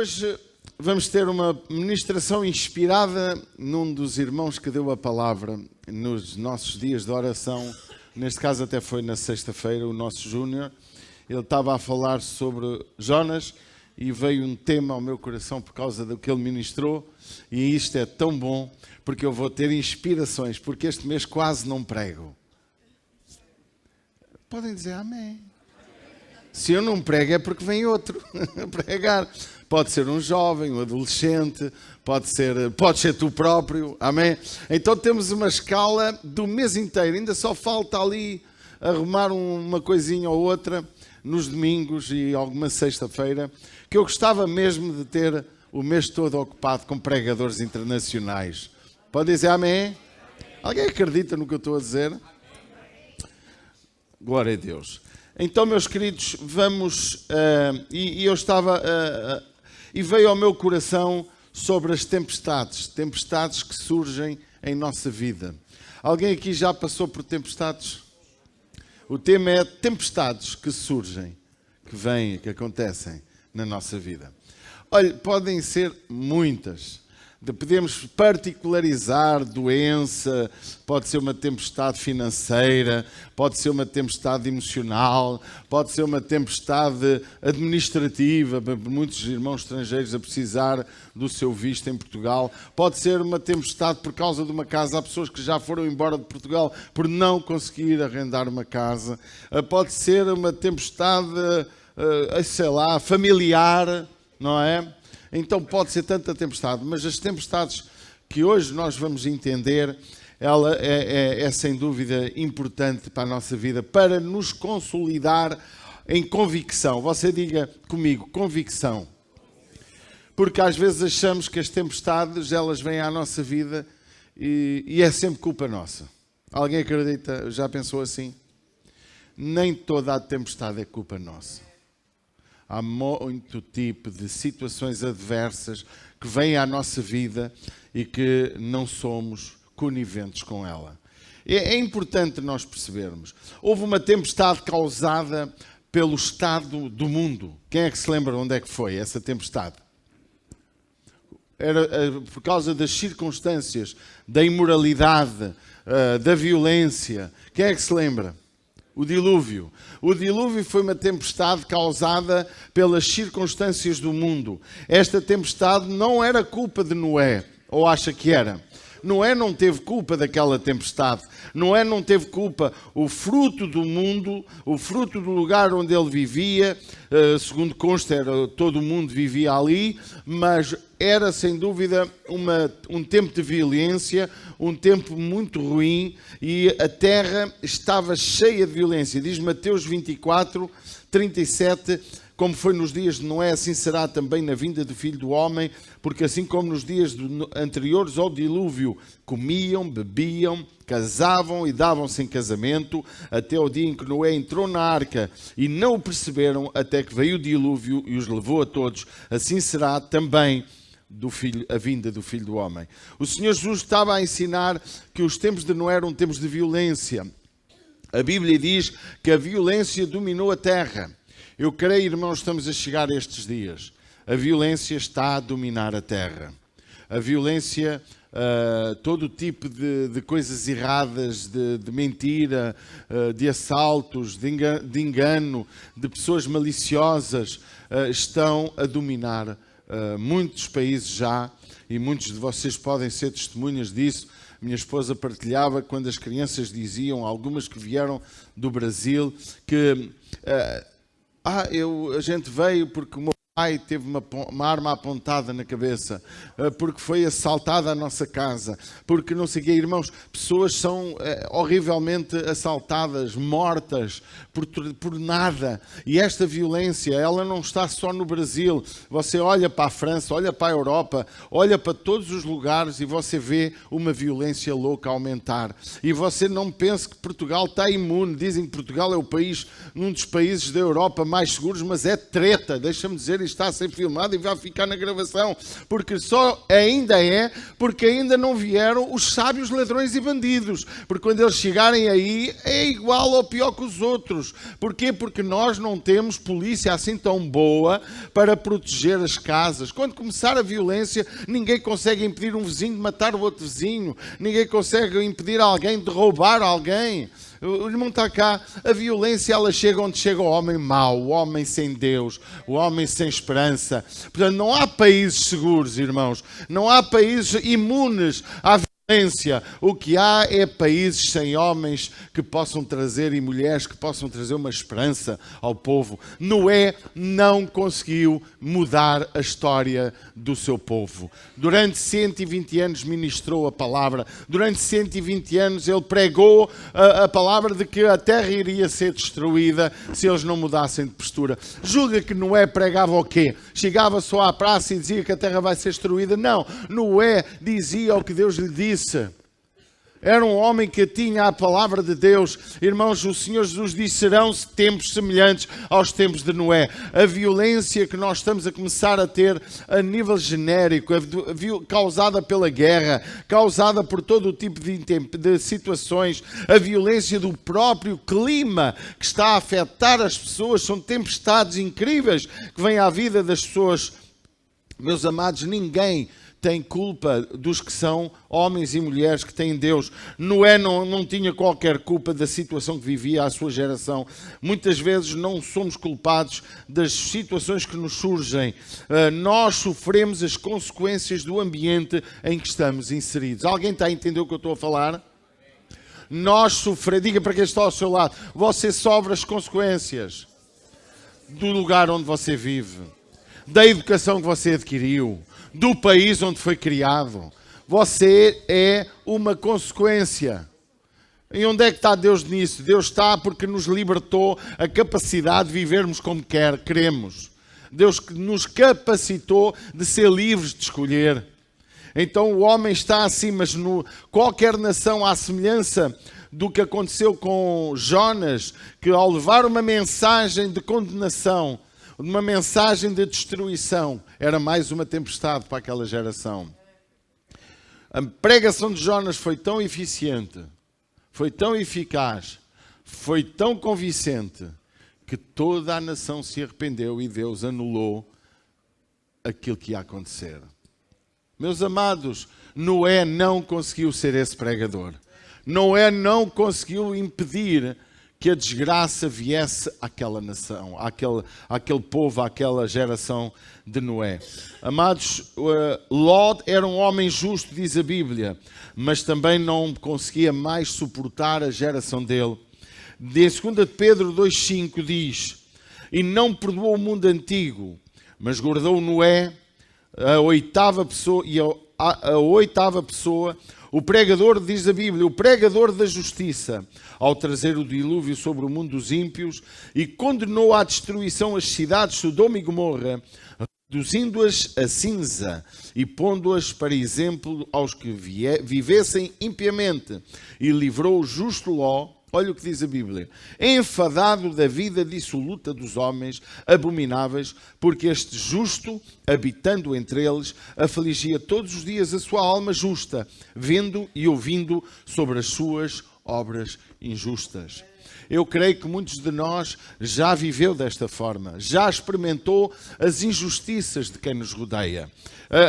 Hoje vamos ter uma ministração inspirada num dos irmãos que deu a palavra nos nossos dias de oração. Neste caso até foi na sexta-feira, o nosso Júnior. Ele estava a falar sobre Jonas e veio um tema ao meu coração por causa do que ele ministrou. E isto é tão bom porque eu vou ter inspirações, porque este mês quase não prego. Podem dizer amém. Se eu não prego é porque vem outro a pregar. Pode ser um jovem, um adolescente, pode ser tu próprio, amém? Então temos uma escala do mês inteiro, ainda só falta ali arrumar uma coisinha ou outra nos domingos e alguma sexta-feira, que eu gostava mesmo de ter o mês todo ocupado com pregadores internacionais. Pode dizer amém? Alguém acredita no que eu estou a dizer? Glória a Deus. Então, meus queridos, vamos... eu estava... e veio ao meu coração sobre as tempestades que surgem em nossa vida. Alguém aqui já passou por tempestades? O tema é tempestades que surgem, que vêm, que acontecem na nossa vida. Olha, podem ser muitas. Podemos particularizar doença, pode ser uma tempestade financeira, pode ser uma tempestade emocional, pode ser uma tempestade administrativa, muitos irmãos estrangeiros a precisar do seu visto em Portugal, pode ser uma tempestade por causa de uma casa, há pessoas que já foram embora de Portugal por não conseguir arrendar uma casa, pode ser uma tempestade, sei lá, familiar, não é? Então pode ser tanta tempestade, mas as tempestades que hoje nós vamos entender, ela é sem dúvida importante para a nossa vida, para nos consolidar em convicção. Você diga comigo, convicção. Porque às vezes achamos que as tempestades, elas vêm à nossa vida e é sempre culpa nossa. Alguém acredita, já pensou assim? Nem toda a tempestade é culpa nossa. Há muito tipo de situações adversas que vêm à nossa vida e que não somos coniventes com ela. É importante nós percebermos. Houve uma tempestade causada pelo estado do mundo. Quem é que se lembra onde é que foi essa tempestade? Era por causa das circunstâncias, da imoralidade, da violência. Quem é que se lembra? O dilúvio. O dilúvio foi uma tempestade causada pelas circunstâncias do mundo. Esta tempestade não era culpa de Noé, ou acha que era? Noé não teve culpa daquela tempestade. Noé não teve culpa. O fruto do mundo, o fruto do lugar onde ele vivia, segundo consta, todo o mundo vivia ali, mas era sem dúvida um tempo de violência, um tempo muito ruim e a terra estava cheia de violência. Diz Mateus 24, 37, como foi nos dias de Noé, assim será também na vinda do Filho do Homem, porque assim como nos dias anteriores ao dilúvio, comiam, bebiam, casavam e davam-se em casamento, até o dia em que Noé entrou na arca e não o perceberam, até que veio o dilúvio e os levou a todos. Assim será também a vinda do Filho do Homem. O Senhor Jesus estava a ensinar que os tempos de Noé eram tempos de violência. A Bíblia diz que a violência dominou a terra. Eu creio, irmãos, estamos a chegar a estes dias. A violência está a dominar a terra. A violência, todo tipo de coisas erradas, de mentira, de assaltos, de engano, de pessoas maliciosas, estão a dominar muitos países já, e muitos de vocês podem ser testemunhas disso. Minha esposa partilhava quando as crianças diziam, algumas que vieram do Brasil, que a gente veio porque o meu pai teve uma arma apontada na cabeça, porque foi assaltada a nossa casa, porque não sei o quê. Irmãos, pessoas são horrivelmente assaltadas, mortas, por nada. E esta violência, ela não está só no Brasil. Você olha para a França, olha para a Europa, olha para todos os lugares e você vê uma violência louca a aumentar. E você não pense que Portugal está imune. Dizem que Portugal é um dos países da Europa mais seguros, mas é treta. Deixa-me dizer isto está a ser filmado e vai ficar na gravação, porque porque ainda não vieram os sábios ladrões e bandidos, porque quando eles chegarem aí é igual ou pior que os outros. Porquê? Porque nós não temos polícia assim tão boa para proteger as casas. Quando começar a violência, ninguém consegue impedir um vizinho de matar o outro vizinho, ninguém consegue impedir alguém de roubar alguém. O irmão está cá, a violência ela chega onde chega o homem mau, o homem sem Deus, o homem sem esperança. Portanto, não há países seguros, irmãos, não há países imunes à violência. O que há é países sem homens que possam trazer e mulheres que possam trazer uma esperança ao povo. Noé não conseguiu mudar a história do seu povo. Durante 120 anos ministrou a palavra. Durante 120 anos ele pregou a palavra de que a terra iria ser destruída se eles não mudassem de postura. Julga que Noé pregava o quê? Chegava só à praça e dizia que a terra vai ser destruída? Não. Noé dizia o que Deus lhe disse. Era um homem que tinha a palavra de Deus. Irmãos, o Senhor Jesus disse, serão tempos semelhantes aos tempos de Noé. A violência que nós estamos a começar a ter a nível genérico, causada pela guerra, causada por todo o tipo de situações, a violência do próprio clima que está a afetar as pessoas, são tempestades incríveis que vêm à vida das pessoas. Meus amados, ninguém tem culpa dos que são homens e mulheres que têm Deus. Noé não tinha qualquer culpa da situação que vivia a sua geração. Muitas vezes não somos culpados das situações que nos surgem. Nós sofremos as consequências do ambiente em que estamos inseridos. Alguém está a entender o que eu estou a falar? Nós sofremos, diga para quem está ao seu lado, você sofre as consequências do lugar onde você vive, da educação que você adquiriu, do país onde foi criado. Você é uma consequência. E onde é que está Deus nisso? Deus está porque nos libertou a capacidade de vivermos como queremos. Deus nos capacitou de ser livres de escolher. Então o homem está assim, mas qualquer nação à semelhança do que aconteceu com Jonas, que ao levar uma mensagem de condenação, uma mensagem de destruição, era mais uma tempestade para aquela geração. A pregação de Jonas foi tão eficiente, foi tão eficaz, foi tão convincente, que toda a nação se arrependeu e Deus anulou aquilo que ia acontecer. Meus amados, Noé não conseguiu ser esse pregador. Noé não conseguiu impedir que a desgraça viesse àquela nação, àquele povo, àquela geração de Noé. Amados, Ló era um homem justo, diz a Bíblia, mas também não conseguia mais suportar a geração dele. De 2 Pedro 2,5 diz, e não perdoou o mundo antigo, mas guardou Noé, a oitava pessoa, o pregador, diz a Bíblia, o pregador da justiça, ao trazer o dilúvio sobre o mundo dos ímpios, e condenou à destruição as cidades Sodoma e Gomorra, reduzindo-as a cinza e pondo-as para exemplo aos que vivessem impiamente, e livrou o justo Ló. Olha o que diz a Bíblia. Enfadado da vida dissoluta dos homens abomináveis, porque este justo, habitando entre eles, afligia todos os dias a sua alma justa, vendo e ouvindo sobre as suas obras injustas. Eu creio que muitos de nós já viveu desta forma, já experimentou as injustiças de quem nos rodeia,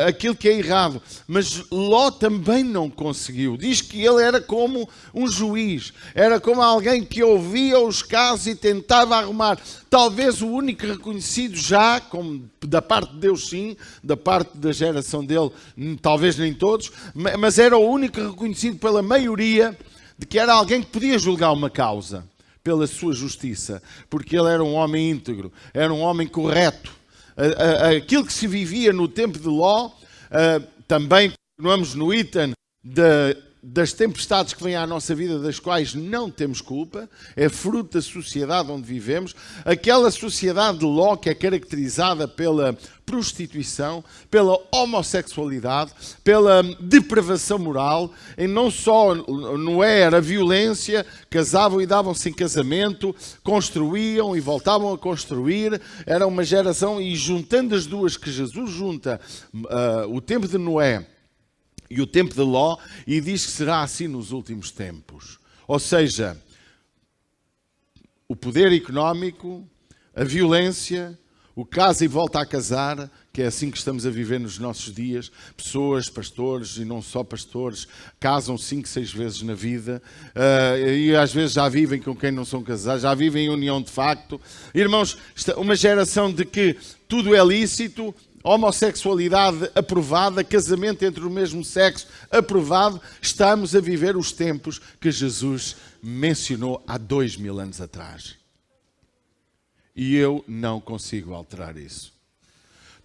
aquilo que é errado, mas Ló também não conseguiu. Diz que ele era como um juiz, era como alguém que ouvia os casos e tentava arrumar. Talvez o único reconhecido já, como da parte de Deus sim, da parte da geração dele, talvez nem todos, mas era o único reconhecido pela maioria de que era alguém que podia julgar uma causa pela sua justiça, porque ele era um homem íntegro, era um homem correto. Aquilo que se vivia no tempo de Ló, também continuamos no item das tempestades que vêm à nossa vida, das quais não temos culpa, é fruto da sociedade onde vivemos, aquela sociedade de Ló que é caracterizada pela prostituição, pela homossexualidade, pela depravação moral, e não só Noé era violência, casavam e davam-se em casamento, construíam e voltavam a construir, era uma geração, e juntando as duas que Jesus junta, o tempo de Noé e o tempo de Ló, e diz que será assim nos últimos tempos. Ou seja, o poder económico, a violência, o casa e volta a casar, que é assim que estamos a viver nos nossos dias. Pessoas, pastores e não só pastores, casam 5, 6 vezes na vida e às vezes já vivem com quem não são casados, já vivem em união de facto. Irmãos, uma geração de que tudo é lícito, homossexualidade aprovada, casamento entre o mesmo sexo aprovado. Estamos a viver os tempos que Jesus mencionou há 2000 anos atrás. E eu não consigo alterar isso.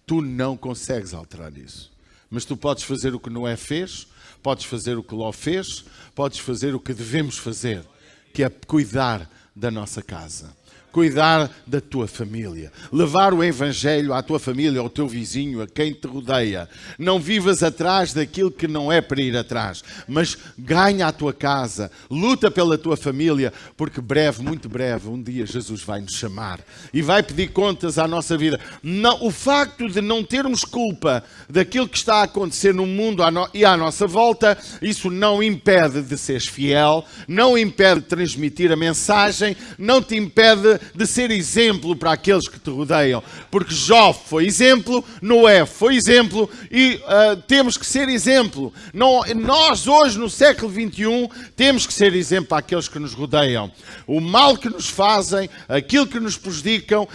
Tu não consegues alterar isso. Mas tu podes fazer o que Noé fez, podes fazer o que Ló fez, podes fazer o que devemos fazer, que é cuidar da nossa casa. Cuidar da tua família, levar o Evangelho à tua família, ao teu vizinho, a quem te rodeia. Não vivas atrás daquilo que não é para ir atrás, mas ganha a tua casa, luta pela tua família, porque breve, muito breve, um dia Jesus vai nos chamar e vai pedir contas à nossa vida. Não, o facto de não termos culpa daquilo que está a acontecer no mundo e à nossa volta, isso não impede de seres fiel, não impede de transmitir a mensagem, não te impede de ser exemplo para aqueles que te rodeiam, porque Jó foi exemplo, Noé foi exemplo e temos que ser exemplo. Nós hoje no século XXI temos que ser exemplo para aqueles que nos rodeiam. O mal que nos fazem, aquilo que nos prejudicam,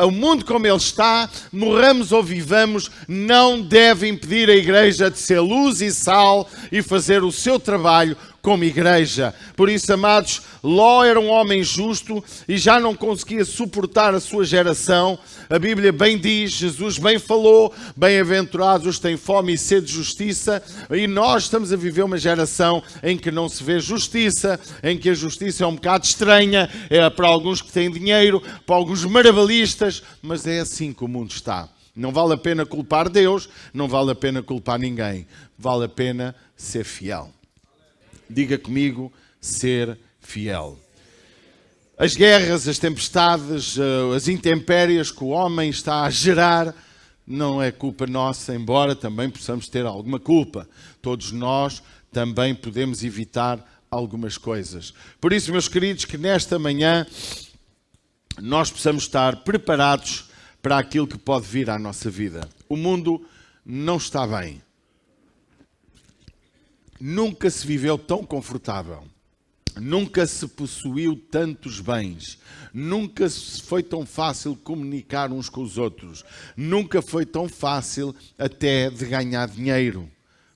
o mundo como ele está, morramos ou vivamos, não deve impedir a igreja de ser luz e sal e fazer o seu trabalho como igreja. Por isso, amados, Ló era um homem justo e já não conseguia suportar a sua geração. A Bíblia bem diz, Jesus bem falou, bem-aventurados os que têm fome e sede de justiça. E nós estamos a viver uma geração em que não se vê justiça, em que a justiça é um bocado estranha, é para alguns que têm dinheiro, para alguns marabalistas, mas é assim que o mundo está. Não vale a pena culpar Deus, não vale a pena culpar ninguém. Vale a pena ser fiel. Diga comigo, ser fiel. As guerras, as tempestades, as intempéries que o homem está a gerar, não é culpa nossa, embora também possamos ter alguma culpa. Todos nós também podemos evitar algumas coisas. Por isso, meus queridos, que nesta manhã nós possamos estar preparados para aquilo que pode vir à nossa vida. O mundo não está bem. Nunca se viveu tão confortável, nunca se possuiu tantos bens, nunca foi tão fácil comunicar uns com os outros, nunca foi tão fácil até de ganhar dinheiro.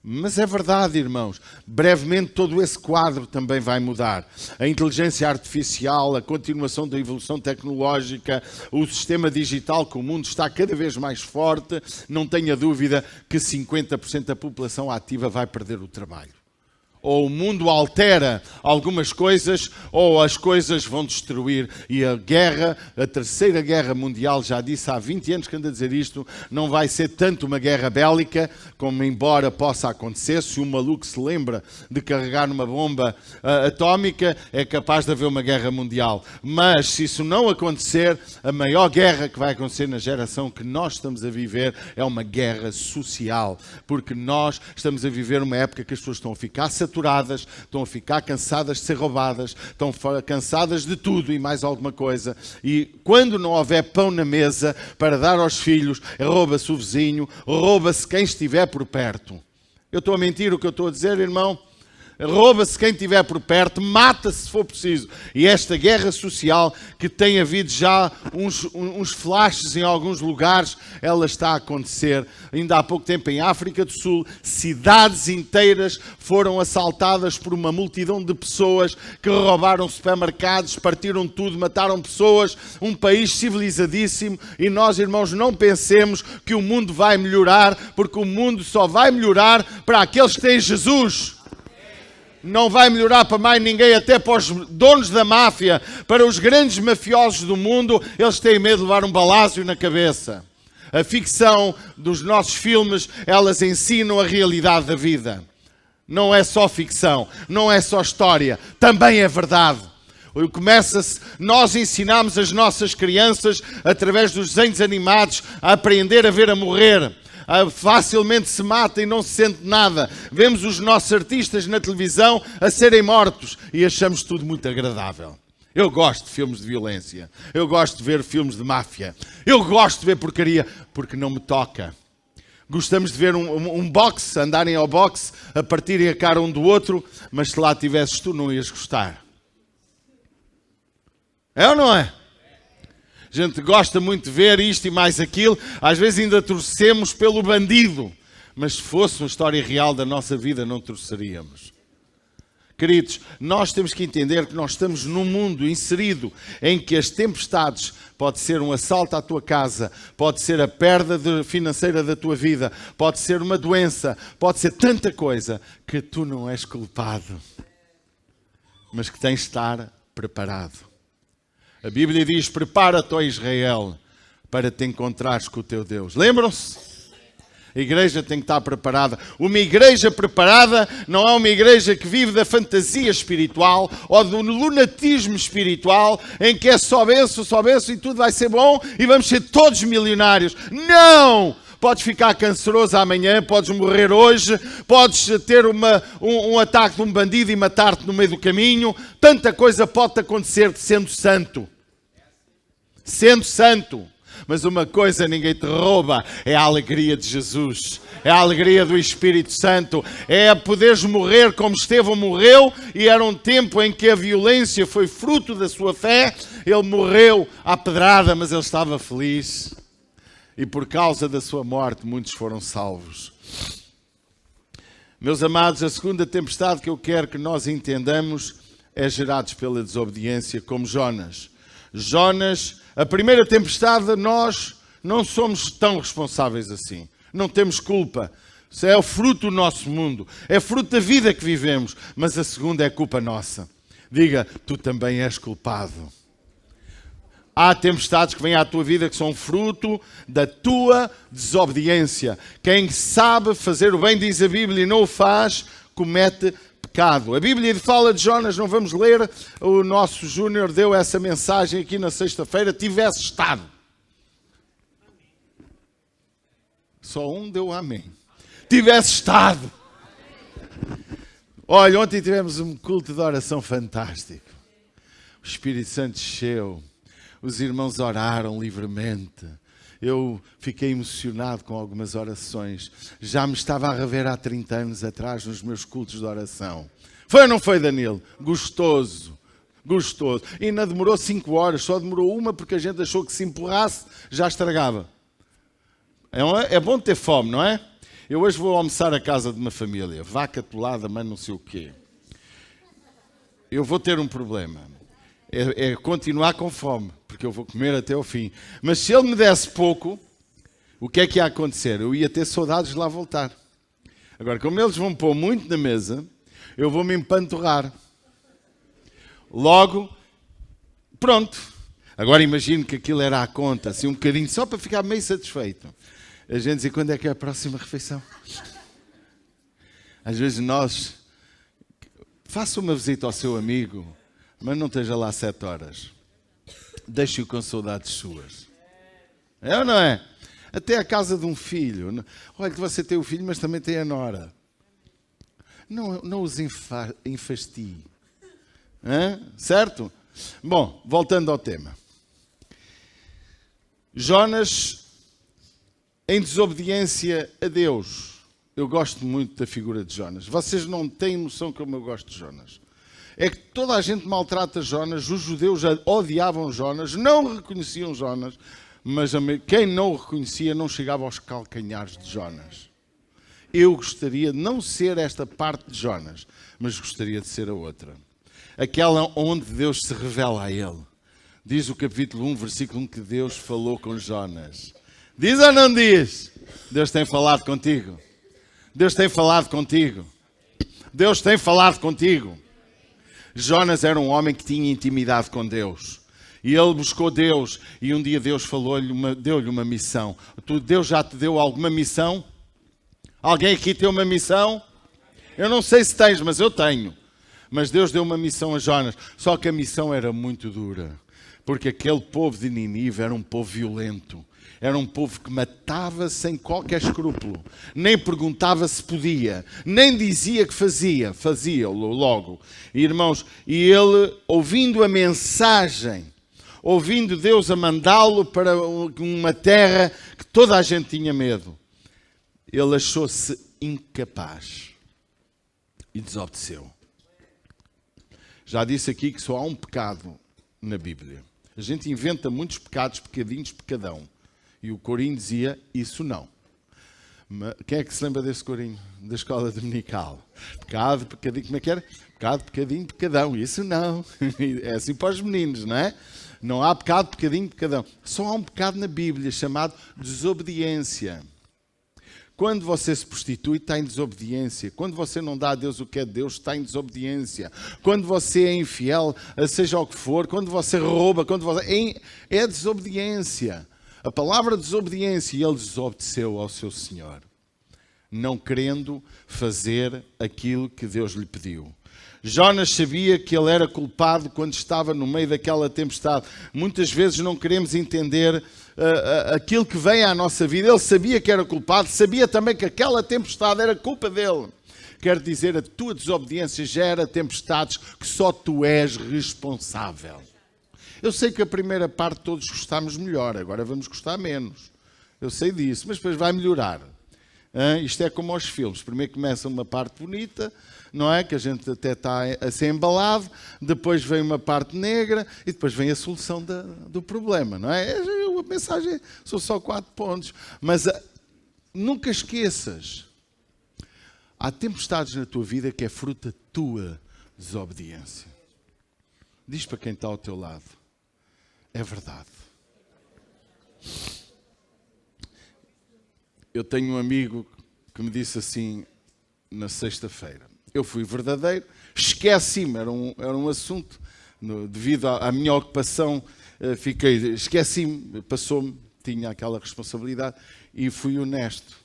Mas é verdade, irmãos, brevemente todo esse quadro também vai mudar. A inteligência artificial, a continuação da evolução tecnológica, o sistema digital, que o mundo está cada vez mais forte, não tenha dúvida que 50% da população ativa vai perder o trabalho. Ou o mundo altera algumas coisas, ou as coisas vão destruir. E a guerra, a terceira guerra mundial, já disse há 20 anos que ando a dizer isto, não vai ser tanto uma guerra bélica, como embora possa acontecer. Se um maluco se lembra de carregar uma bomba atómica, é capaz de haver uma guerra mundial. Mas se isso não acontecer, a maior guerra que vai acontecer na geração que nós estamos a viver é uma guerra social. Porque nós estamos a viver uma época que as pessoas estão a ficar saturadas, estão a ficar cansadas de ser roubadas, estão cansadas de tudo e mais alguma coisa. E quando não houver pão na mesa para dar aos filhos, rouba-se o vizinho, rouba-se quem estiver por perto. Eu estou a mentir o que eu estou a dizer, irmão? Rouba-se quem estiver por perto, mata-se se for preciso. E esta guerra social, que tem havido já uns flashes em alguns lugares, ela está a acontecer. Ainda há pouco tempo em África do Sul, cidades inteiras foram assaltadas por uma multidão de pessoas que roubaram supermercados, partiram tudo, mataram pessoas. Um país civilizadíssimo. E nós, irmãos, não pensemos que o mundo vai melhorar, porque o mundo só vai melhorar para aqueles que têm Jesus. Não vai melhorar para mais ninguém, até para os donos da máfia, para os grandes mafiosos do mundo, eles têm medo de levar um balázio na cabeça. A ficção dos nossos filmes, elas ensinam a realidade da vida. Não é só ficção, não é só história, também é verdade. Nós ensinamos as nossas crianças, através dos desenhos animados, a aprender a ver a morrer. Facilmente se mata e não se sente nada. Vemos os nossos artistas na televisão a serem mortos e achamos tudo muito agradável. Eu gosto de filmes de violência. Eu gosto de ver filmes de máfia. Eu gosto de ver porcaria porque não me toca. Gostamos de ver um boxe, andarem ao boxe, a partirem a cara um do outro, mas se lá tivesses tu não ias gostar. É ou não é? A gente gosta muito de ver isto e mais aquilo. Às vezes ainda torcemos pelo bandido. Mas se fosse uma história real da nossa vida, não torceríamos. Queridos, nós temos que entender que nós estamos num mundo inserido em que as tempestades pode ser um assalto à tua casa, pode ser a perda financeira da tua vida, pode ser uma doença, pode ser tanta coisa que tu não és culpado, mas que tens de estar preparado. A Bíblia diz, prepara-te, ó Israel, para te encontrares com o teu Deus. Lembram-se? A igreja tem que estar preparada. Uma igreja preparada não é uma igreja que vive da fantasia espiritual ou do lunatismo espiritual, em que é só benção e tudo vai ser bom e vamos ser todos milionários. Não! Podes ficar canceroso amanhã, podes morrer hoje, podes ter um ataque de um bandido e matar-te no meio do caminho. Tanta coisa pode acontecer sendo santo. Sendo santo. Mas uma coisa ninguém te rouba, é a alegria de Jesus, é a alegria do Espírito Santo, é poderes morrer como Estevão morreu, e era um tempo em que a violência foi fruto da sua fé. Ele morreu à pedrada, mas ele estava feliz. E por causa da sua morte, muitos foram salvos. Meus amados, a segunda tempestade que eu quero que nós entendamos é gerados pela desobediência, como Jonas. Jonas, a primeira tempestade, nós não somos tão responsáveis assim. Não temos culpa. Isso é o fruto do nosso mundo. É fruto da vida que vivemos. Mas a segunda é culpa nossa. Diga, tu também és culpado. Há tempestades que vêm à tua vida que são fruto da tua desobediência. Quem sabe fazer o bem, diz a Bíblia, e não o faz, comete pecado. A Bíblia fala de Jonas, não vamos ler. O nosso Júnior deu essa mensagem aqui na sexta-feira. Tivesse estado. Só um deu amém. Tivesse estado. Olha, ontem tivemos um culto de oração fantástico. O Espírito Santo desceu. Os irmãos oraram livremente. Eu fiquei emocionado com algumas orações. Já me estava a rever há 30 anos atrás nos meus cultos de oração. Foi ou não foi, Danilo? Gostoso. Gostoso. E ainda demorou 5 horas. Só demorou uma porque a gente achou que se empurrasse já estragava. É bom ter fome, não é? Eu hoje vou almoçar à casa de uma família. Vaca atolada, mas não sei o quê. Eu vou ter um problema. É continuar com fome, porque eu vou comer até ao fim. Mas se ele me desse pouco, o que é que ia acontecer? Eu ia ter saudades de lá voltar. Agora, como eles vão pôr muito na mesa, eu vou me empanturrar. Logo, pronto. Agora imagino que aquilo era à conta, assim um bocadinho, só para ficar meio satisfeito. A gente dizia, quando é que é a próxima refeição? Às vezes nós, faça uma visita ao seu amigo, mas não esteja lá 7 horas. Deixe-o com saudades suas. É ou não é? Até a casa de um filho. Olha que você tem o filho, mas também tem a nora. Não os enfastie. Certo? Bom, voltando ao tema. Jonas, em desobediência a Deus. Eu gosto muito da figura de Jonas. Vocês não têm noção como eu gosto de Jonas. É que toda a gente maltrata Jonas, os judeus odiavam Jonas, não reconheciam Jonas, mas quem não o reconhecia não chegava aos calcanhares de Jonas. Eu gostaria de não ser esta parte de Jonas, mas gostaria de ser a outra. Aquela onde Deus se revela a ele. Diz o capítulo 1, versículo 1, que Deus falou com Jonas. Diz ou não diz? Deus tem falado contigo. Deus tem falado contigo. Deus tem falado contigo. Jonas era um homem que tinha intimidade com Deus. E ele buscou Deus. E um dia Deus deu-lhe uma missão. Deus já te deu alguma missão? Alguém aqui tem uma missão? Eu não sei se tens, mas eu tenho. Mas Deus deu uma missão a Jonas. Só que a missão era muito dura. Porque aquele povo de Nínive era um povo violento. Era um povo que matava sem qualquer escrúpulo. Nem perguntava se podia. Nem dizia que fazia. Fazia-o logo. E, irmãos, e ele, ouvindo a mensagem, ouvindo Deus a mandá-lo para uma terra que toda a gente tinha medo, ele achou-se incapaz. E desobedeceu. Já disse aqui que só há um pecado na Bíblia. A gente inventa muitos pecados, pecadinhos, pecadão. E o corinho dizia, isso não. Mas quem é que se lembra desse corinho? Da escola dominical. Pecado, pecadinho, como é que era? Pecado, pecadinho, pecadão. Isso não. É assim para os meninos, não é? Não há pecado, pecadinho, pecadão. Só há um pecado na Bíblia chamado desobediência. Quando você se prostitui, está em desobediência. Quando você não dá a Deus o que é de Deus, está em desobediência. Quando você é infiel, seja o que for, quando você rouba, é desobediência. A palavra desobediência, e ele desobedeceu ao seu Senhor, não querendo fazer aquilo que Deus lhe pediu. Jonas sabia que ele era culpado quando estava no meio daquela tempestade. Muitas vezes não queremos entender aquilo que vem à nossa vida. Ele sabia que era culpado, sabia também que aquela tempestade era culpa dele. Quer dizer, a tua desobediência gera tempestades que só tu és responsável. Eu sei que a primeira parte todos gostámos melhor, agora vamos gostar menos. Eu sei disso, mas depois vai melhorar. Isto é como aos filmes. Primeiro começa uma parte bonita, não é? Que a gente até está a ser embalado, depois vem uma parte negra e depois vem a solução do problema, não é? A mensagem são só 4 pontos. Mas nunca esqueças, há tempestades na tua vida que é fruto da tua desobediência. Diz para quem está ao teu lado, é verdade. Eu tenho um amigo que me disse assim na sexta-feira. Eu fui verdadeiro, esqueci-me, era um assunto, devido à minha ocupação, esqueci-me, passou-me, tinha aquela responsabilidade e fui honesto.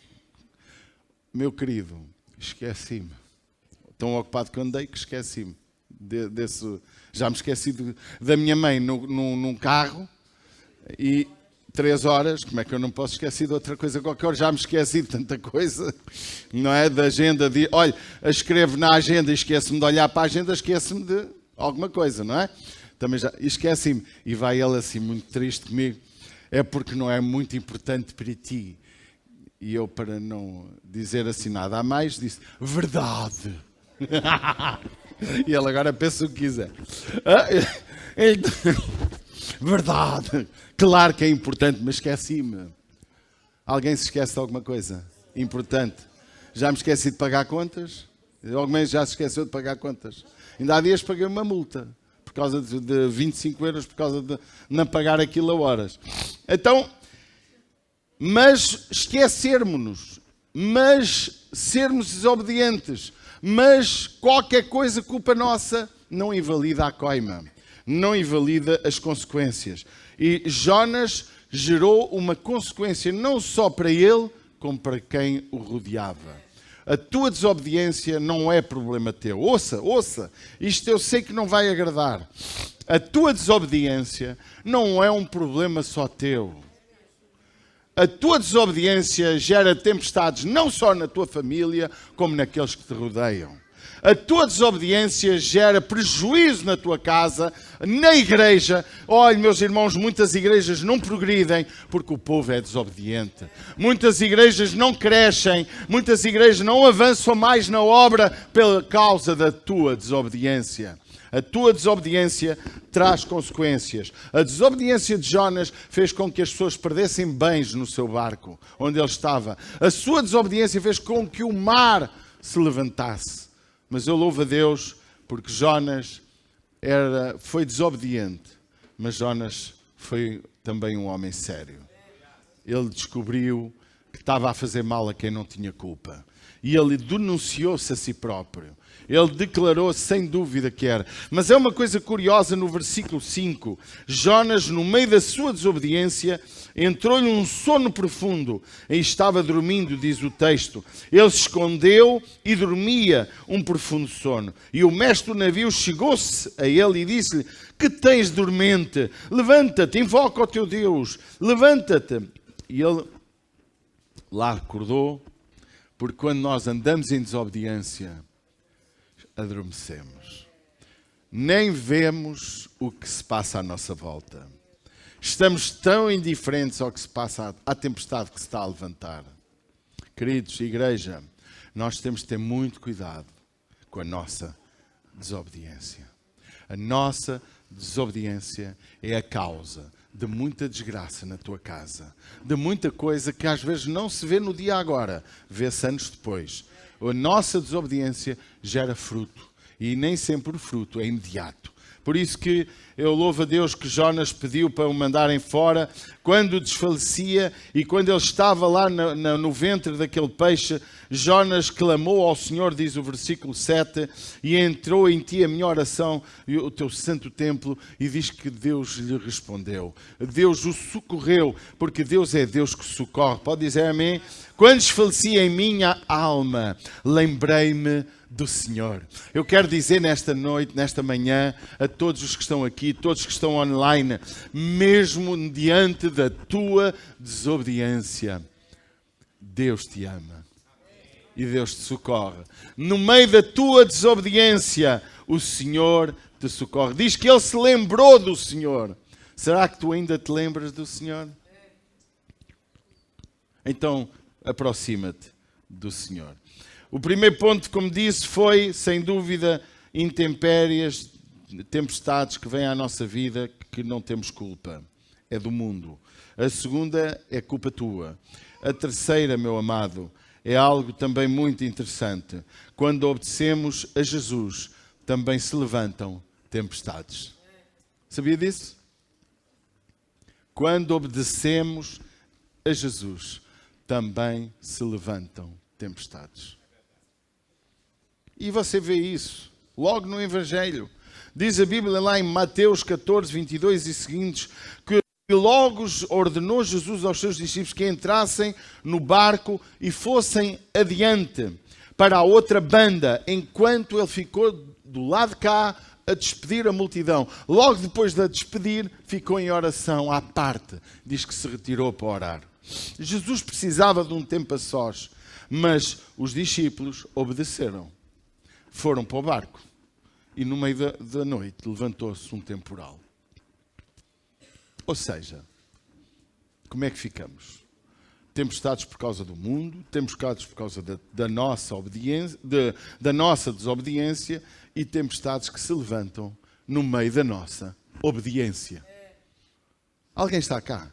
Meu querido, esqueci-me. Tão ocupado que andei que esqueci-me. Já me esqueci da minha mãe num carro e 3 horas, como é que eu não posso esquecer de outra coisa qualquer? Já me esqueci de tanta coisa, não é? Da agenda, olha, escrevo na agenda e esqueço-me de olhar para a agenda, esqueço-me de alguma coisa, não é? Também já esqueci-me. E vai ele assim, muito triste comigo, é porque não é muito importante para ti. E eu, para não dizer assim nada a mais, disse, verdade. E ele agora pensa o que quiser. Verdade. Claro que é importante, mas esqueci-me. Alguém se esquece de alguma coisa importante? Já me esqueci de pagar contas? Alguém já se esqueceu de pagar contas? Ainda há dias paguei uma multa por causa de 25 euros, por causa de não pagar aquilo a horas. Então, mas esquecermos-nos, mas sermos desobedientes, mas qualquer coisa, culpa nossa, não invalida a coima, não invalida as consequências. E Jonas gerou uma consequência não só para ele, como para quem o rodeava. A tua desobediência não é problema teu. Ouça, isto eu sei que não vai agradar. A tua desobediência não é um problema só teu. A tua desobediência gera tempestades não só na tua família, como naqueles que te rodeiam. A tua desobediência gera prejuízo na tua casa, na igreja. Olha, meus irmãos, muitas igrejas não progridem porque o povo é desobediente. Muitas igrejas não crescem, muitas igrejas não avançam mais na obra pela causa da tua desobediência. A tua desobediência traz consequências. A desobediência de Jonas fez com que as pessoas perdessem bens no seu barco, onde ele estava. A sua desobediência fez com que o mar se levantasse. Mas eu louvo a Deus porque Jonas foi desobediente, mas Jonas foi também um homem sério. Ele descobriu que estava a fazer mal a quem não tinha culpa. e ele denunciou-se a si próprio. Ele declarou sem dúvida que era. Mas é uma coisa curiosa no versículo 5. Jonas, no meio da sua desobediência, entrou-lhe um sono profundo e estava dormindo, diz o texto. Ele se escondeu e dormia um profundo sono. E o mestre do navio chegou-se a ele e disse-lhe: que tens dormente? Levanta-te, invoca o teu Deus. Levanta-te. E ele lá acordou, porque quando nós andamos em desobediência, adormecemos. Nem vemos o que se passa à nossa volta. Estamos tão indiferentes ao que se passa, à tempestade que se está a levantar. Queridos, igreja, nós temos de ter muito cuidado com a nossa desobediência. A nossa desobediência é a causa de muita desgraça na tua casa, de muita coisa que às vezes não se vê no dia agora, vê-se anos depois. A nossa desobediência gera fruto, e nem sempre o fruto é imediato. Por isso que eu louvo a Deus que Jonas pediu para o mandarem fora, quando desfalecia e quando ele estava lá no ventre daquele peixe, Jonas clamou ao Senhor, diz o versículo 7, e entrou em ti a minha oração, o teu santo templo, e diz que Deus lhe respondeu. Deus o socorreu, porque Deus é Deus que socorre. Pode dizer amém? Quando desfalecia em minha alma, lembrei-me do Senhor. Eu quero dizer nesta noite, nesta manhã, a todos os que estão aqui, todos que estão online, mesmo diante da tua desobediência, Deus te ama e Deus te socorre. No meio da tua desobediência, o Senhor te socorre. Diz que Ele se lembrou do Senhor. Será que tu ainda te lembras do Senhor? Então, aproxima-te do Senhor. O primeiro ponto, como disse, foi, sem dúvida, intempéries, tempestades que vêm à nossa vida que não temos culpa. É do mundo. A segunda é culpa tua. A terceira, meu amado, é algo também muito interessante. Quando obedecemos a Jesus, também se levantam tempestades. Sabia disso? Quando obedecemos a Jesus, também se levantam tempestades. E você vê isso logo no Evangelho. Diz a Bíblia lá em Mateus 14, 22 e seguintes, que logo ordenou Jesus aos seus discípulos que entrassem no barco e fossem adiante para a outra banda, enquanto ele ficou do lado de cá a despedir a multidão. Logo depois de a despedir, ficou em oração à parte. Diz que se retirou para orar. Jesus precisava de um tempo a sós, mas os discípulos obedeceram. Foram para o barco e no meio da noite levantou-se um temporal. Ou seja, como é que ficamos? Tempestades por causa do mundo, tempestades por causa da nossa obediência, da nossa desobediência, e tempestades que se levantam no meio da nossa obediência. Alguém está cá?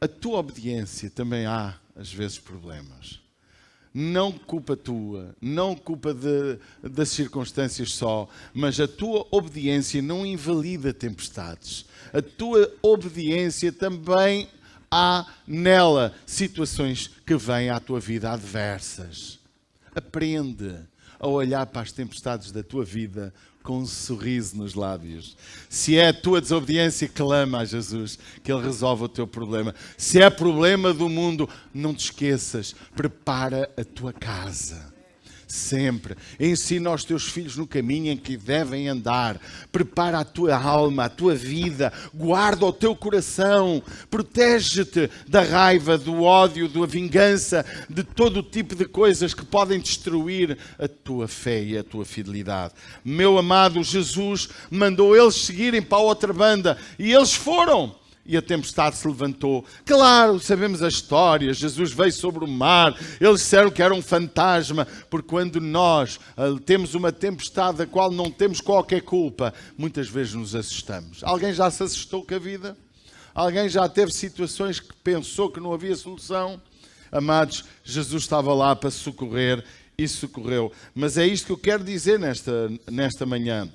A tua obediência também há, às vezes, problemas. Não culpa tua, não culpa das circunstâncias só, mas a tua obediência não invalida tempestades. A tua obediência também há nela situações que vêm à tua vida adversas. Aprende a olhar para as tempestades da tua vida com um sorriso nos lábios. Se é a tua desobediência, clama a Jesus que Ele resolve o teu problema. Se é problema do mundo, não te esqueças, prepara a tua casa. Sempre. Ensina aos teus filhos no caminho em que devem andar. Prepara a tua alma, a tua vida. Guarda o teu coração. Protege-te da raiva, do ódio, da vingança, de todo o tipo de coisas que podem destruir a tua fé e a tua fidelidade. Meu amado, Jesus mandou eles seguirem para a outra banda e eles foram. E a tempestade se levantou. Claro, sabemos a história. Jesus veio sobre o mar. Eles disseram que era um fantasma. Porque quando nós temos uma tempestade da qual não temos qualquer culpa, muitas vezes nos assustamos. Alguém já se assustou com a vida? Alguém já teve situações que pensou que não havia solução? Amados, Jesus estava lá para socorrer e socorreu. Mas é isto que eu quero dizer nesta manhã.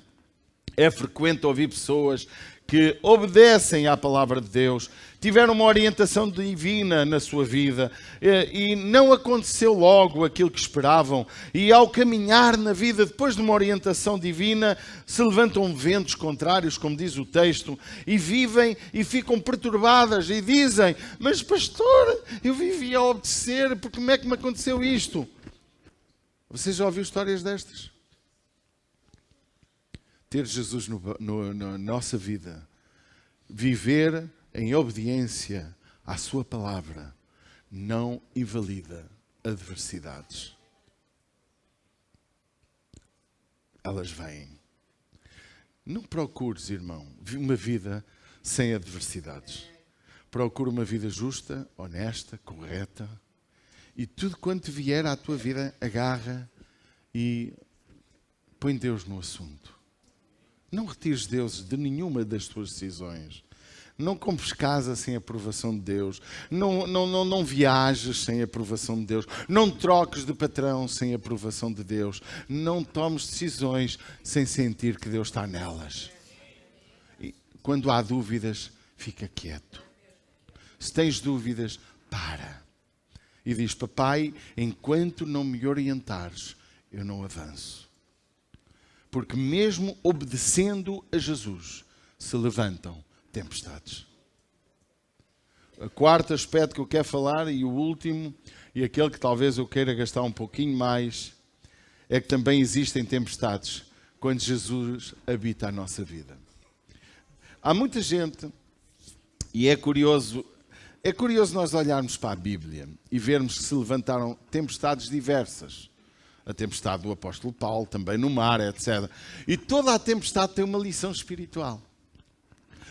É frequente ouvir pessoas que obedecem à palavra de Deus, tiveram uma orientação divina na sua vida e não aconteceu logo aquilo que esperavam. E ao caminhar na vida, depois de uma orientação divina, se levantam ventos contrários, como diz o texto, e vivem e ficam perturbadas e dizem: mas pastor, eu vivia a obedecer, porque como é que me aconteceu isto? Você já ouviu histórias destas? Ter Jesus na nossa vida, viver em obediência à sua palavra, não invalida adversidades. Elas vêm. Não procures, irmão, uma vida sem adversidades. Procura uma vida justa, honesta, correta, e tudo quanto vier à tua vida, agarra e põe Deus no assunto. Não retires Deus de nenhuma das tuas decisões. Não compres casa sem a aprovação de Deus. Não viajes sem a aprovação de Deus. Não troques de patrão sem a aprovação de Deus. Não tomes decisões sem sentir que Deus está nelas. E quando há dúvidas, fica quieto. Se tens dúvidas, para. E diz: papai, enquanto não me orientares, eu não avanço. Porque mesmo obedecendo a Jesus, se levantam tempestades. O quarto aspecto que eu quero falar, e o último, e aquele que talvez eu queira gastar um pouquinho mais, é que também existem tempestades quando Jesus habita a nossa vida. Há muita gente, e é curioso nós olharmos para a Bíblia e vermos que se levantaram tempestades diversas. A tempestade do apóstolo Paulo, também no mar, etc. E toda a tempestade tem uma lição espiritual.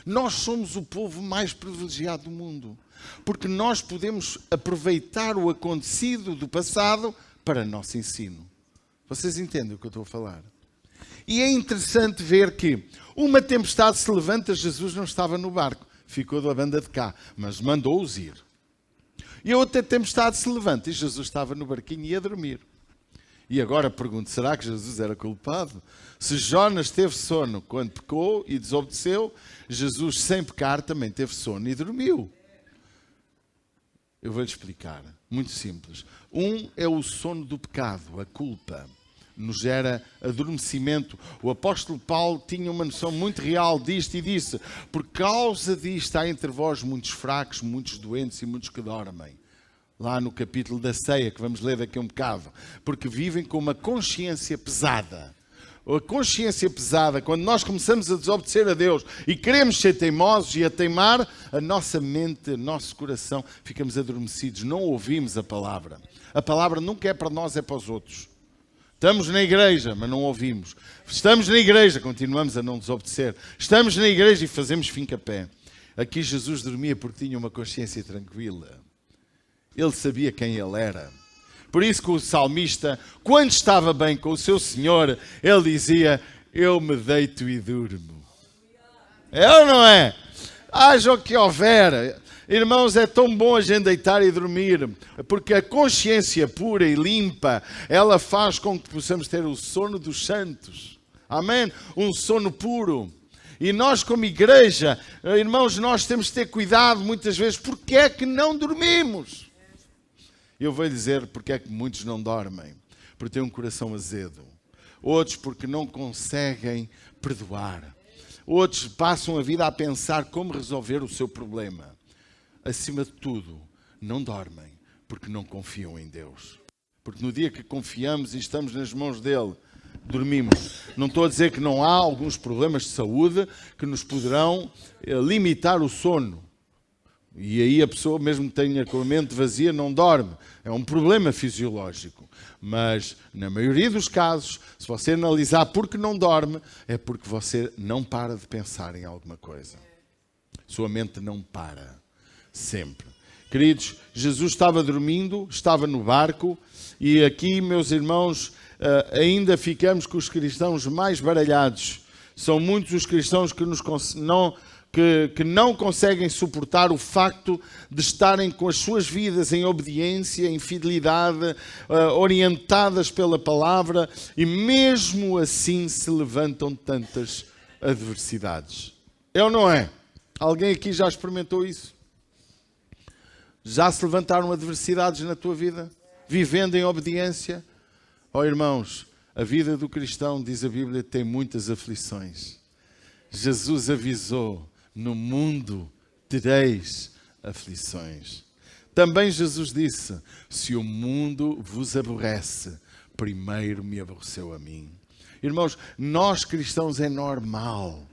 Nós somos o povo mais privilegiado do mundo, porque nós podemos aproveitar o acontecido do passado para nosso ensino. Vocês entendem o que eu estou a falar? E é interessante ver que uma tempestade se levanta, Jesus não estava no barco, ficou da banda de cá, mas mandou-os ir. E a outra tempestade se levanta e Jesus estava no barquinho e ia dormir. E agora pergunto, será que Jesus era culpado? Se Jonas teve sono quando pecou e desobedeceu, Jesus sem pecar também teve sono e dormiu. Eu vou-lhe explicar, muito simples. Um é o sono do pecado, a culpa. Nos gera adormecimento. O apóstolo Paulo tinha uma noção muito real disto e disse: por causa disto há entre vós muitos fracos, muitos doentes e muitos que dormem. Lá no capítulo da ceia, que vamos ler daqui a um bocado. Porque vivem com uma consciência pesada. A consciência pesada, quando nós começamos a desobedecer a Deus e queremos ser teimosos e a teimar, a nossa mente, o nosso coração, ficamos adormecidos, não ouvimos a palavra. A palavra nunca é para nós, é para os outros. Estamos na igreja, mas não ouvimos. Estamos na igreja, continuamos a não desobedecer. Estamos na igreja e fazemos fim-capé. Aqui Jesus dormia porque tinha uma consciência tranquila. Ele sabia quem ele era. Por isso que o salmista, quando estava bem com o seu Senhor, ele dizia: eu me deito e durmo. É ou não é? Haja o que houver. Irmãos, é tão bom a gente deitar e dormir, porque a consciência pura e limpa, ela faz com que possamos ter o sono dos santos. Amém? Um sono puro. E nós como igreja, irmãos, nós temos de ter cuidado muitas vezes. Porque é que não dormimos? Eu vou dizer porque é que muitos não dormem. Porque têm um coração azedo. Outros porque não conseguem perdoar. Outros passam a vida a pensar como resolver o seu problema. Acima de tudo, não dormem porque não confiam em Deus. Porque no dia que confiamos e estamos nas mãos dele, dormimos. Não estou a dizer que não há alguns problemas de saúde que nos poderão limitar o sono. E aí a pessoa, mesmo que tenha com a mente vazia, não dorme. É um problema fisiológico. Mas, na maioria dos casos, se você analisar porque não dorme, é porque você não para de pensar em alguma coisa. Sua mente não para. Sempre. Queridos, Jesus estava dormindo, estava no barco, e aqui, meus irmãos, ainda ficamos com os cristãos mais baralhados. São muitos os cristãos que não conseguem suportar o facto de estarem com as suas vidas em obediência, em fidelidade, orientadas pela palavra, e mesmo assim se levantam tantas adversidades. É ou não é? Alguém aqui já experimentou isso? Já se levantaram adversidades na tua vida? Vivendo em obediência? Oh irmãos, a vida do cristão, diz a Bíblia, tem muitas aflições. Jesus avisou, no mundo tereis aflições. Também Jesus disse, se o mundo vos aborrece, primeiro me aborreceu a mim. Irmãos, nós cristãos é normal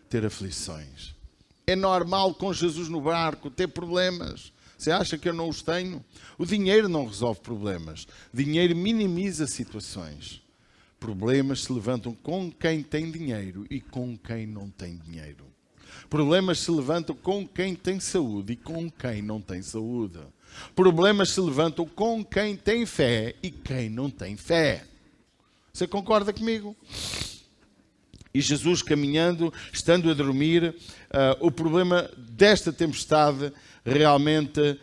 ter aflições. É normal com Jesus no barco ter problemas. Você acha que eu não os tenho? O dinheiro não resolve problemas. Dinheiro minimiza situações. Problemas se levantam com quem tem dinheiro e com quem não tem dinheiro. Problemas se levantam com quem tem saúde e com quem não tem saúde. Problemas se levantam com quem tem fé e quem não tem fé. Você concorda comigo? E Jesus caminhando, estando a dormir, o problema desta tempestade, realmente,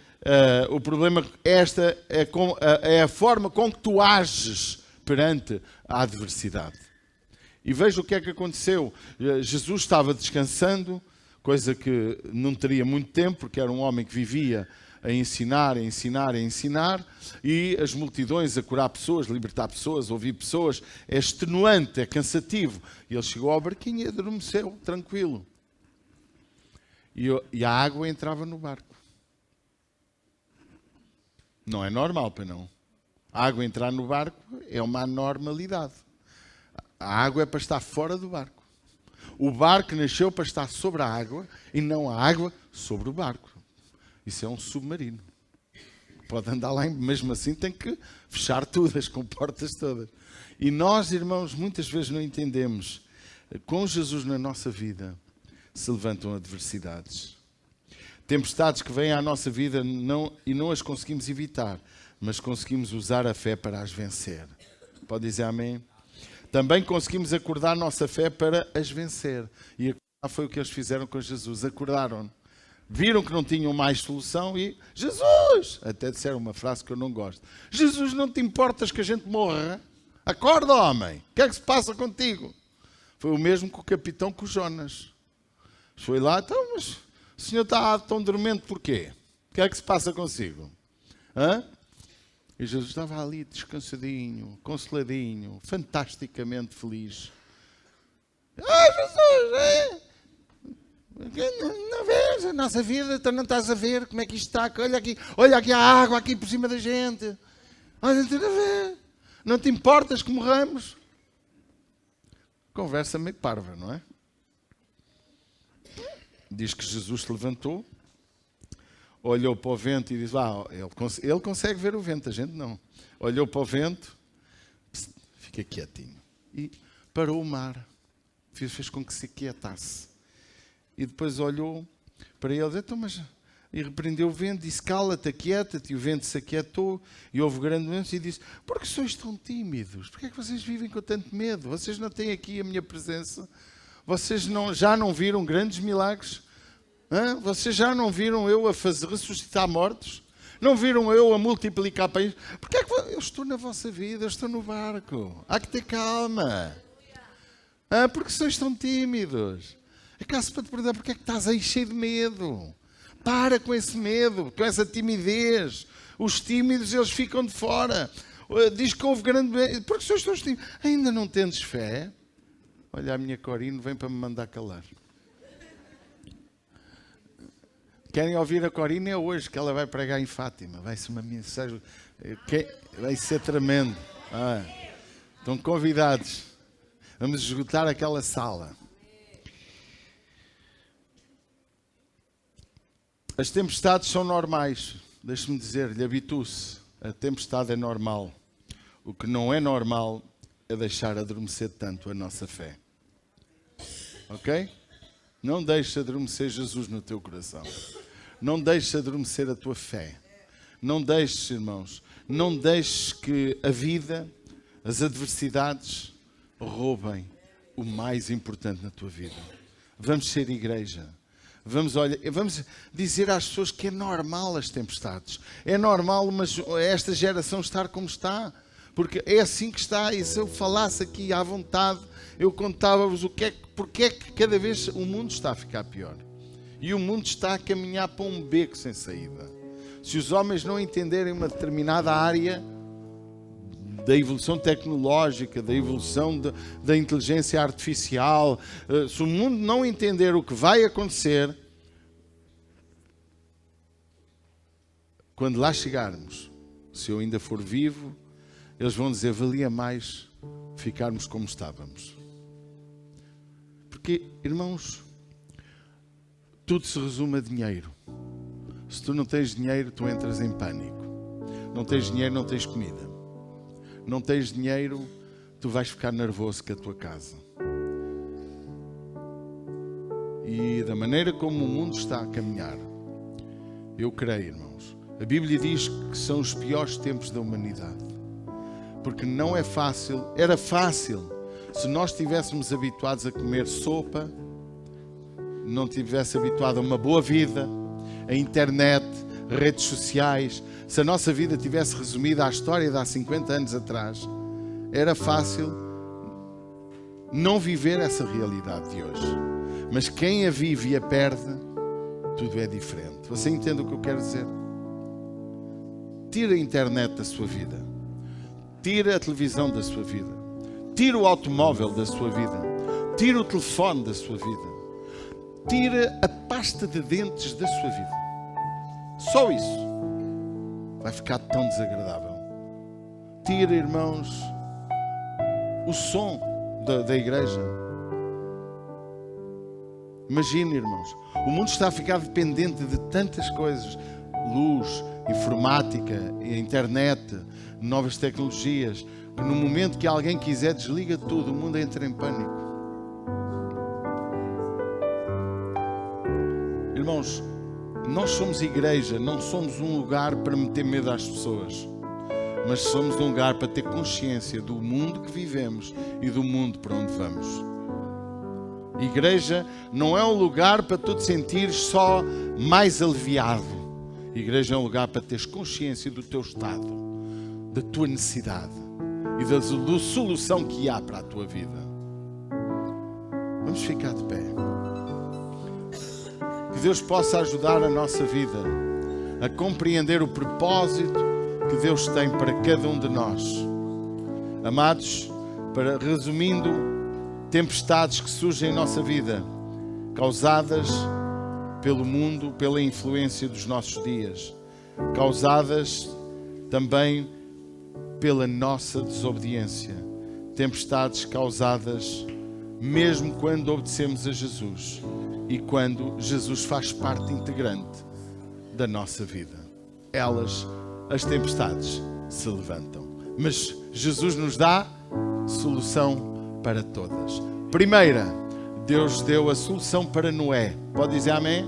o problema esta é a forma com que tu ages perante a adversidade. E veja o que é que aconteceu. Jesus estava descansando, coisa que não teria muito tempo, porque era um homem que vivia a ensinar, e as multidões a curar pessoas, libertar pessoas, ouvir pessoas, é extenuante, é cansativo. E ele chegou ao barquinho e adormeceu, tranquilo. E a água entrava no barco. Não é normal, para não. A água entrar no barco é uma anormalidade. A água é para estar fora do barco. O barco nasceu para estar sobre a água e não a água sobre o barco. Isso é um submarino. Pode andar lá, mesmo assim tem que fechar tudo, as comportas todas. E nós, irmãos, muitas vezes não entendemos. Com Jesus na nossa vida se levantam adversidades. Tempestades que vêm à nossa vida e não as conseguimos evitar, mas conseguimos usar a fé para as vencer. Pode dizer amém? Também conseguimos acordar a nossa fé para as vencer. E acordar foi o que eles fizeram com Jesus. Acordaram. Viram que não tinham mais solução e... Jesus! Até disseram uma frase que eu não gosto. Jesus, não te importas que a gente morra? Acorda, homem! O que é que se passa contigo? Foi o mesmo que o capitão com o Jonas. Foi lá, então, mas o senhor está tão dormente porquê? O que é que se passa consigo? Hã? E Jesus estava ali descansadinho, consoladinho, fantasticamente feliz. Jesus, é? Não vês a nossa vida, então não estás a ver como é que isto está? Olha aqui a água aqui por cima da gente. Olha, não a ver. Não te importas que morramos? Conversa meio parva, não é? Diz que Jesus se levantou, olhou para o vento e disse, ele consegue ver o vento, a gente não. Olhou para o vento, fica quietinho. E parou o mar, fez com que se aquietasse. E depois olhou para ele e repreendeu o vento, disse, cala-te, aquieta-te. E o vento se aquietou e houve grande vento e disse, por que sois tão tímidos? Por que é que vocês vivem com tanto medo? Vocês não têm aqui a minha presença? Vocês já não viram grandes milagres? Hã? Vocês já não viram eu a ressuscitar mortos? Não viram eu a multiplicar pães? Porque é que eu estou na vossa vida, eu estou no barco. Há que ter calma. Hã? Porque sois tão tímidos? Acaso para te perguntar porque é que estás aí cheio de medo? Para com esse medo, com essa timidez. Os tímidos, eles ficam de fora. Diz que houve grande... Porque sois tão tímidos. Ainda não tendes fé? Olha, a minha Corine vem para me mandar calar. Querem ouvir a Corine? É hoje que ela vai pregar em Fátima. Vai ser uma mensagem... Vai ser tremendo. Estão convidados. Vamos esgotar aquela sala. As tempestades são normais. Deixe-me dizer-lhe, habitue-se. A tempestade é normal. O que não é normal é deixar adormecer tanto a nossa fé. Ok? Não deixes adormecer Jesus no teu coração. Não deixes adormecer a tua fé. Não deixes, irmãos, não deixes que a vida, as adversidades, roubem o mais importante na tua vida. Vamos ser igreja. Vamos dizer às pessoas que é normal as tempestades. É normal esta geração estar como está. Porque é assim que está, e se eu falasse aqui à vontade, eu contava-vos porque é que cada vez o mundo está a ficar pior. E o mundo está a caminhar para um beco sem saída. Se os homens não entenderem uma determinada área da evolução tecnológica, da evolução da inteligência artificial, se o mundo não entender o que vai acontecer, quando lá chegarmos, se eu ainda for vivo, eles vão dizer, valia mais ficarmos como estávamos. Porque, irmãos, tudo se resume a dinheiro. Se tu não tens dinheiro, tu entras em pânico. Não tens dinheiro, não tens comida. Não tens dinheiro, tu vais ficar nervoso com a tua casa. E da maneira como o mundo está a caminhar, eu creio, irmãos, a Bíblia diz que são os piores tempos da humanidade. Porque não é fácil, era fácil se nós estivéssemos habituados a comer sopa, não estivesse habituado a uma boa vida, a internet, redes sociais, se a nossa vida tivesse resumida à história de há 50 anos atrás, era fácil não viver essa realidade de hoje. Mas quem a vive e a perde, tudo é diferente. Você entende o que eu quero dizer? Tira a internet da sua vida. Tira a televisão da sua vida. Tira o automóvel da sua vida. Tira o telefone da sua vida. Tira a pasta de dentes da sua vida. Só isso vai ficar tão desagradável. Tira, irmãos, o som da igreja. Imagina, irmãos, o mundo está a ficar dependente de tantas coisas. Luz, informática, internet, novas tecnologias, que no momento que alguém quiser desliga tudo, o mundo entra em pânico. Irmãos, nós somos igreja, não somos um lugar para meter medo às pessoas, mas somos um lugar para ter consciência do mundo que vivemos e do mundo para onde vamos. Igreja não é um lugar para tu te sentires só mais aliviado. Igreja é um lugar para teres consciência do teu estado, da tua necessidade e da solução que há para a tua vida. Vamos ficar de pé. Que Deus possa ajudar a nossa vida a compreender o propósito que Deus tem para cada um de nós. Amados, resumindo, tempestades que surgem em nossa vida, causadas pelo mundo, pela influência dos nossos dias, causadas também pela nossa desobediência, tempestades causadas mesmo quando obedecemos a Jesus e quando Jesus faz parte integrante da nossa vida. As tempestades se levantam, mas Jesus nos dá solução para todas. Primeira, Deus deu a solução para Noé. Pode dizer amém?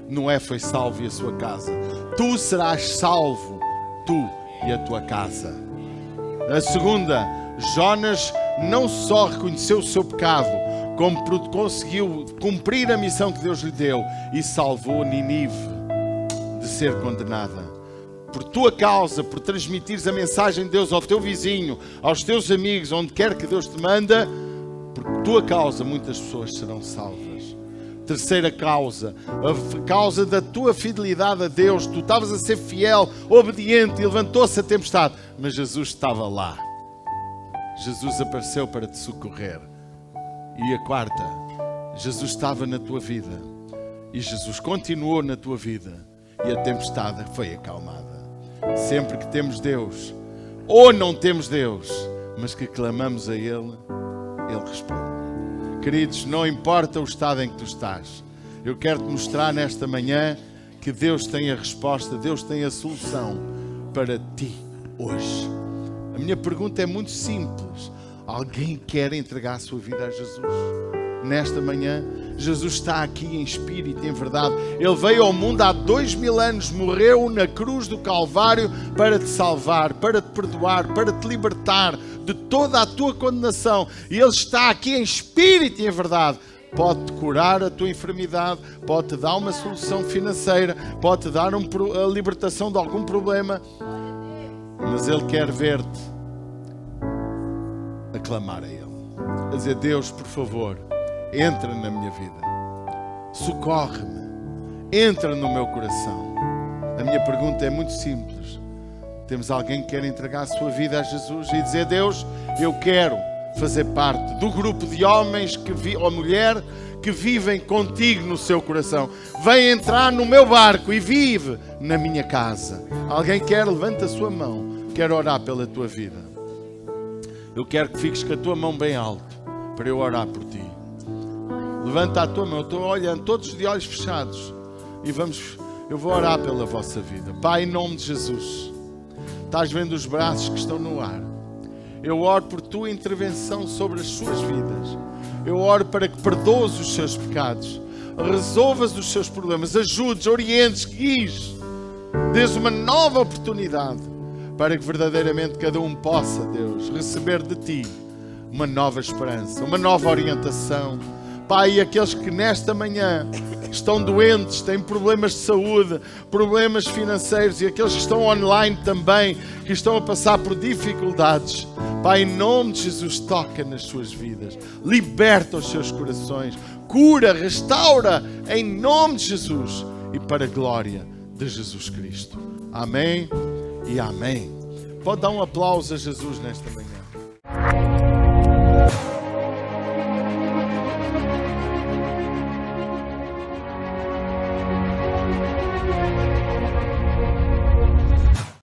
Noé foi salvo e a sua casa. Tu serás salvo, tu e a tua casa. A segunda, Jonas não só reconheceu o seu pecado, como conseguiu cumprir a missão que Deus lhe deu e salvou Nínive de ser condenada. Por tua causa, por transmitires a mensagem de Deus ao teu vizinho, aos teus amigos, onde quer que Deus te manda, por tua causa muitas pessoas serão salvas. Terceira causa, a causa da tua fidelidade a Deus. Tu estavas a ser fiel, obediente e levantou-se a tempestade, mas Jesus estava lá. Jesus apareceu para te socorrer. E a quarta, Jesus estava na tua vida e Jesus continuou na tua vida e a tempestade foi acalmada. Sempre que temos Deus ou não temos Deus, mas que clamamos a Ele, Ele responde. Queridos, não importa o estado em que tu estás, eu quero te mostrar nesta manhã que Deus tem a resposta, Deus tem a solução para ti hoje. A minha pergunta é muito simples. Alguém quer entregar a sua vida a Jesus? Nesta manhã, Jesus está aqui em espírito e em verdade. Ele veio ao mundo há 2000 anos, morreu na cruz do Calvário para te salvar, para te perdoar, para te libertar de toda a tua condenação. E Ele está aqui em espírito e em verdade. Pode-te curar a tua enfermidade, pode-te dar uma solução financeira, pode-te dar a libertação de algum problema. Mas Ele quer ver-te clamar a Ele. A dizer: Deus, por favor, entra na minha vida. Socorre-me. Entra no meu coração. A minha pergunta é muito simples. Temos alguém que quer entregar a sua vida a Jesus e dizer: Deus, eu quero fazer parte do grupo de homens ou mulher que vivem contigo no seu coração. Vem entrar no meu barco e vive na minha casa. Alguém quer? Levanta a sua mão. Quero orar pela tua vida. Eu quero que fiques com a tua mão bem alto para eu orar por ti. Levanta a tua mão. Eu estou olhando, todos de olhos fechados. E eu vou orar pela vossa vida. Pai, em nome de Jesus. Estás vendo os braços que estão no ar. Eu oro por tua intervenção sobre as suas vidas. Eu oro para que perdoes os seus pecados, resolvas os seus problemas, ajudes, orientes, guies, dês uma nova oportunidade para que verdadeiramente cada um possa, Deus, receber de ti uma nova esperança, uma nova orientação. Pai, aqueles que nesta manhã estão doentes, têm problemas de saúde, problemas financeiros, e aqueles que estão online também, que estão a passar por dificuldades, Pai, em nome de Jesus, toca nas suas vidas, liberta os seus corações, cura, restaura, em nome de Jesus e para a glória de Jesus Cristo. Amém e amém. Pode dar um aplauso a Jesus nesta manhã.